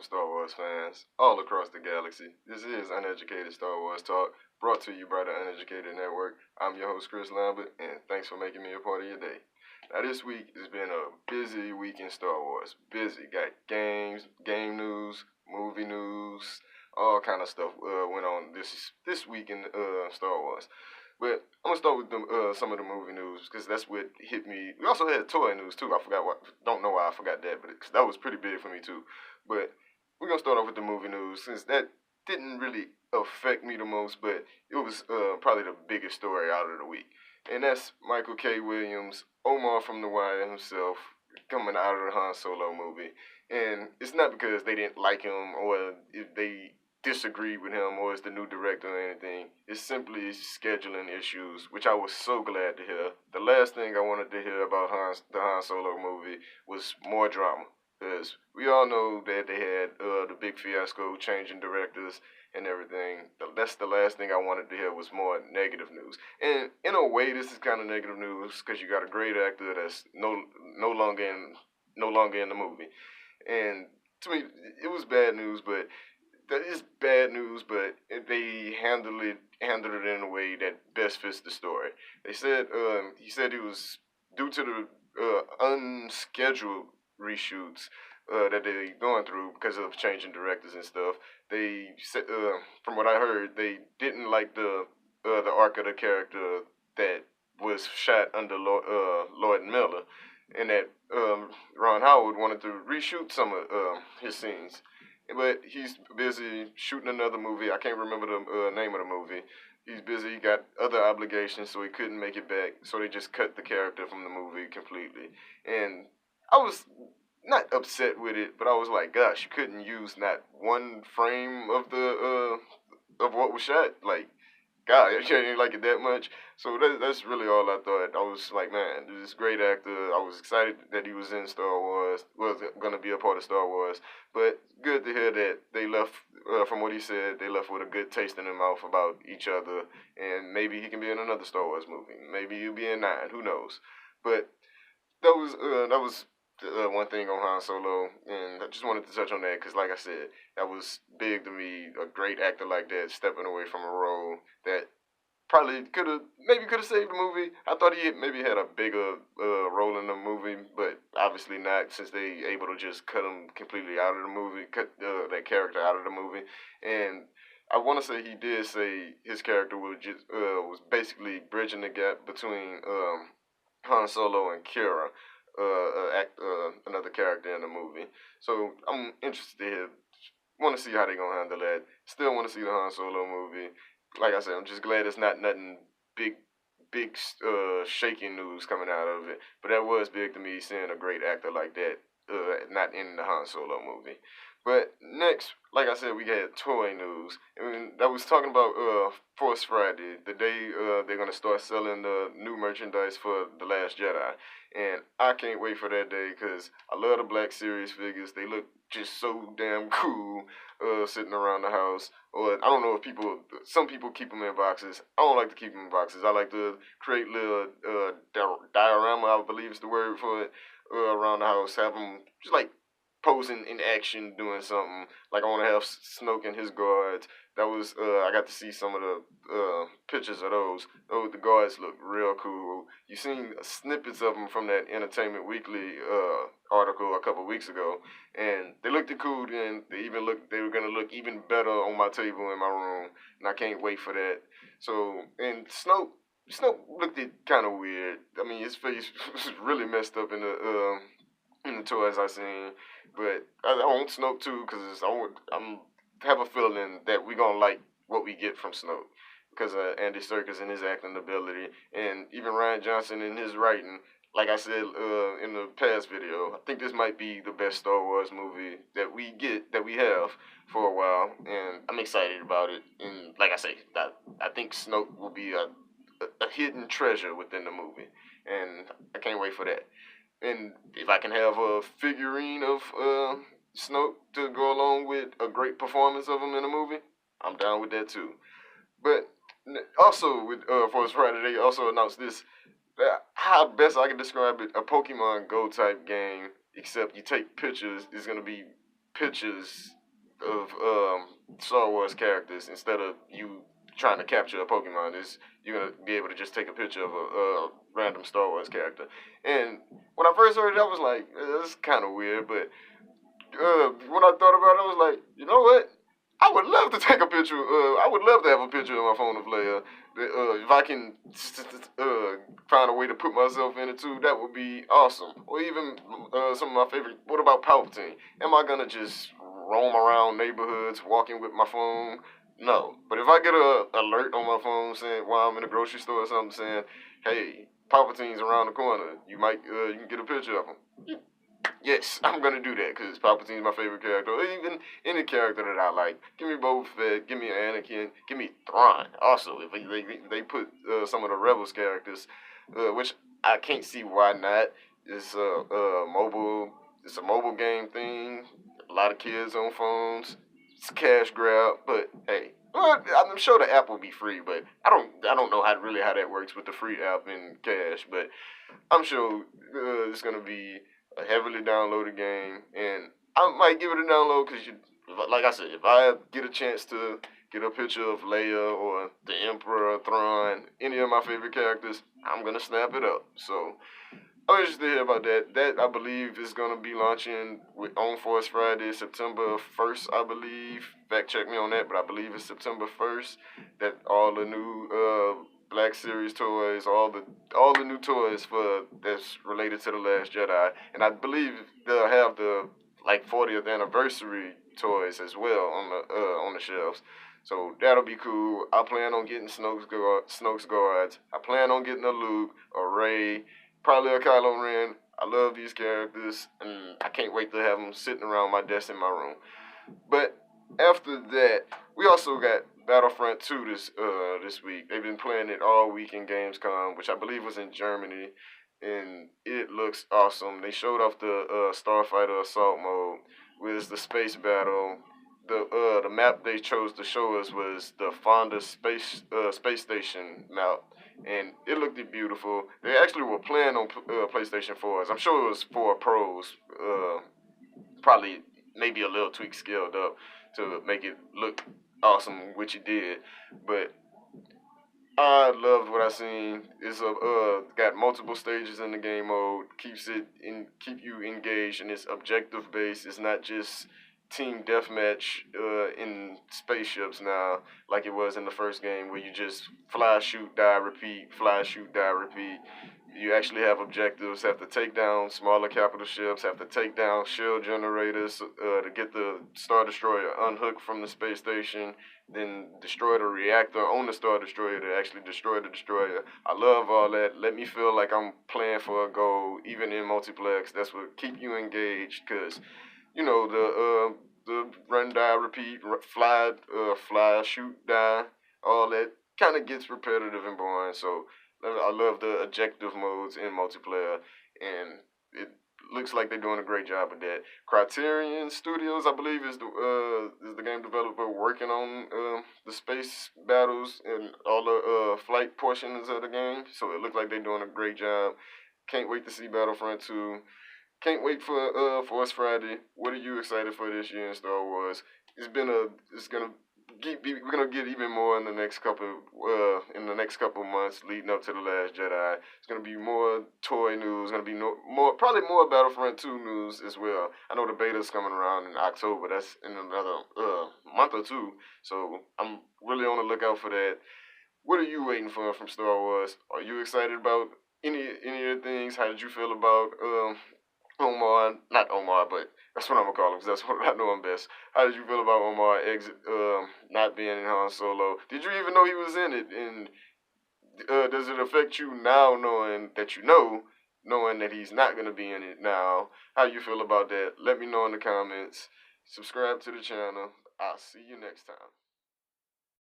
Star Wars fans all across the galaxy. This is Uneducated Star Wars Talk, brought to you by the Uneducated Network. I'm your host, Chris Lambert, and thanks for making me a part of your day. Now, this week has been a busy week in Star Wars. Busy. Got games, game news, movie news, all kind of stuff went on this week in Star Wars. But I'm gonna start with some of the movie news because that's what hit me. We also had toy news too. I forgot what. Don't know why I forgot that, but cause that was pretty big for me too. But we're gonna start off with the movie news since that didn't really affect me the most, but it was probably the biggest story out of the week, and that's Michael K. Williams, Omar from The Wire himself, coming out of the Han Solo movie. And it's not because they didn't like him or if they disagreed with him or is the new director or anything. It's simply scheduling issues, which I was so glad to hear. The last thing I wanted to hear about the Han Solo movie was more drama. Because we all know that they had the big fiasco changing directors and everything. That's the last thing I wanted to hear was more negative news. And in a way, this is kind of negative news because you got a great actor that's no longer in the movie. And to me, it was bad news, but that is bad news, but they handled it in a way that best fits the story. They said he said it was due to the unscheduled reshoots that they're going through because of changing directors and stuff. They said, from what I heard, they didn't like the arc of the character that was shot under Lloyd Miller, and that Ron Howard wanted to reshoot some of his scenes. But he's busy shooting another movie. I can't remember the name of the movie. He's busy. He got other obligations, so he couldn't make it back. So they just cut the character from the movie completely. And I was not upset with it, but I was like, gosh, you couldn't use not one frame of the of what was shot. Like, God, I didn't like it that much. So that's really all I thought. I was like, man, this great actor. I was excited that he was in Star Wars, was going to be a part of Star Wars. But good to hear that they left, from what he said, they left with a good taste in their mouth about each other. And maybe he can be in another Star Wars movie. Maybe he'll be in 9. Who knows? But that was one thing on Han Solo, and I just wanted to touch on that because, like I said, that was big to me. A great actor like that stepping away from a role that probably could have saved the movie. I thought he maybe had a bigger role in the movie, but obviously not since they able to just cut him completely out of the movie, cut that character out of the movie. And I want to say he did say his character was basically bridging the gap between Han Solo and Kira, another character in the movie. So I'm interested to hear, want to see how they're gonna handle that. Still want to see the Han Solo movie. Like I said, I'm just glad it's not nothing big shaking news coming out of it. But that was big to me seeing a great actor like that not in the Han Solo movie. But next, like I said, we got toy news. I mean, that was talking about Force Friday, the day they're gonna start selling the new merchandise for the Last Jedi, and I can't wait for that day because I love the Black Series figures. They look just so damn cool sitting around the house. Or I don't know if some people keep them in boxes. I don't like to keep them in boxes. I like to create little diorama, I believe is the word for it, around the house. Have them just like posing in action, doing something. Like I want to have Snoke and his guards. That was I got to see some of the pictures of those. The guards look real cool. You seen snippets of them from that Entertainment Weekly article a couple weeks ago, and they looked cool. And they were gonna look even better on my table in my room, and I can't wait for that. So and Snoke looked kind of weird. I mean, his face was really messed up in the toys I seen. But I want Snoke too because I'm have a feeling that we're gonna like what we get from Snoke because of Andy Serkis and his acting ability, and even Ryan Johnson in his writing. Like I said in the past video, I think this might be the best Star Wars movie that we have for a while, and I'm excited about it. And like I say, I think Snoke will be a hidden treasure within the movie, and I can't wait for that. And if I can have a figurine of Snoke to go along with a great performance of him in a movie, I'm down with that too. But also with Force Friday, they also announced this. How best I can describe it, a Pokemon Go type game, except you take pictures. It's gonna be pictures of Star Wars characters instead of you trying to capture a Pokemon. You're gonna be able to just take a picture of a random Star Wars character. And when I first heard it, I was like, "This is kind of weird," but when I thought about it, I was like, you know what? I would love to take a picture. I would love to have a picture of my phone of Leia. If I can find a way to put myself in it too, that would be awesome. Or even some of my favorite. What about Palpatine? Am I gonna just roam around neighborhoods walking with my phone? No. But if I get a alert on my phone saying while I'm in a grocery store or something saying, "Hey, Palpatine's around the corner. You can get a picture of him." Yes, I'm gonna do that because Palpatine's my favorite character. Or even any character that I like. Give me Boba Fett, give me Anakin, give me Thrawn. Also, if they put some of the Rebels characters, which I can't see why not. It's mobile. It's a mobile game thing. A lot of kids on phones. It's a cash grab, but hey. Well, I'm sure the app will be free, but I don't know how that works with the free app and cash, but I'm sure it's gonna be a heavily downloaded game, and I might give it a download because, like I said, if I get a chance to get a picture of Leia or the Emperor or Thrawn, any of my favorite characters, I'm gonna snap it up. So I'm interested to hear about that. That I believe is gonna be launching on Force Friday, September 1st, I believe. Fact check me on that, but I believe it's September 1st. That all the new Black Series toys, all the new toys for that's related to the Last Jedi, and I believe they'll have the 40th anniversary toys as well on the shelves. So that'll be cool. I plan on getting Snoke's guards. I plan on getting a Luke, a Rey, probably a Kylo Ren. I love these characters, and I can't wait to have them sitting around my desk in my room. But after that, we also got Battlefront 2 this week. They've been playing it all week in Gamescom, which I believe was in Germany, and it looks awesome. They showed off the Starfighter Assault mode, with the space battle. The map they chose to show us was the Fonda space station map, and it looked beautiful. They actually were playing on PlayStation 4s. I'm sure it was 4 Pros, probably maybe a little tweak scaled up to make it look awesome, which it did. But I loved what I seen. It's got multiple stages in the game mode. Keep you engaged, and it's objective based. It's not just team deathmatch in spaceships now, like it was in the first game, where you just fly, shoot, die, repeat, fly, shoot, die, repeat. You actually have objectives, have to take down smaller capital ships, have to take down shield generators to get the Star Destroyer unhooked from the space station, then destroy the reactor on the Star Destroyer to actually destroy the destroyer. I love all that. Let me feel like I'm playing for a goal, even in multiplex. That's what keep you engaged, because the run, die, repeat, fly, shoot, die, all that kind of gets repetitive and boring. So I love the objective modes in multiplayer, and it looks like they're doing a great job of that. Criterion Studios, I believe, is the game developer working on the space battles and all the flight portions of the game. So it looks like they're doing a great job. Can't wait to see Battlefront 2. Can't wait for Force Friday. What are you excited for this year in Star Wars? We're gonna get even more in the next couple months leading up to the Last Jedi. It's gonna be more toy news. Gonna be probably more Battlefront 2 news as well. I know the beta's coming around in October. That's in another month or two. So I'm really on the lookout for that. What are you waiting for from Star Wars? Are you excited about any of the things? How did you feel about Omar, not Omar, but that's what I'm gonna call him, because that's what I know him best. How did you feel about Omar not being in Han Solo? Did you even know he was in it? And does it affect you now, knowing that he's not gonna be in it now? How you feel about that? Let me know in the comments. Subscribe to the channel. I'll see you next time.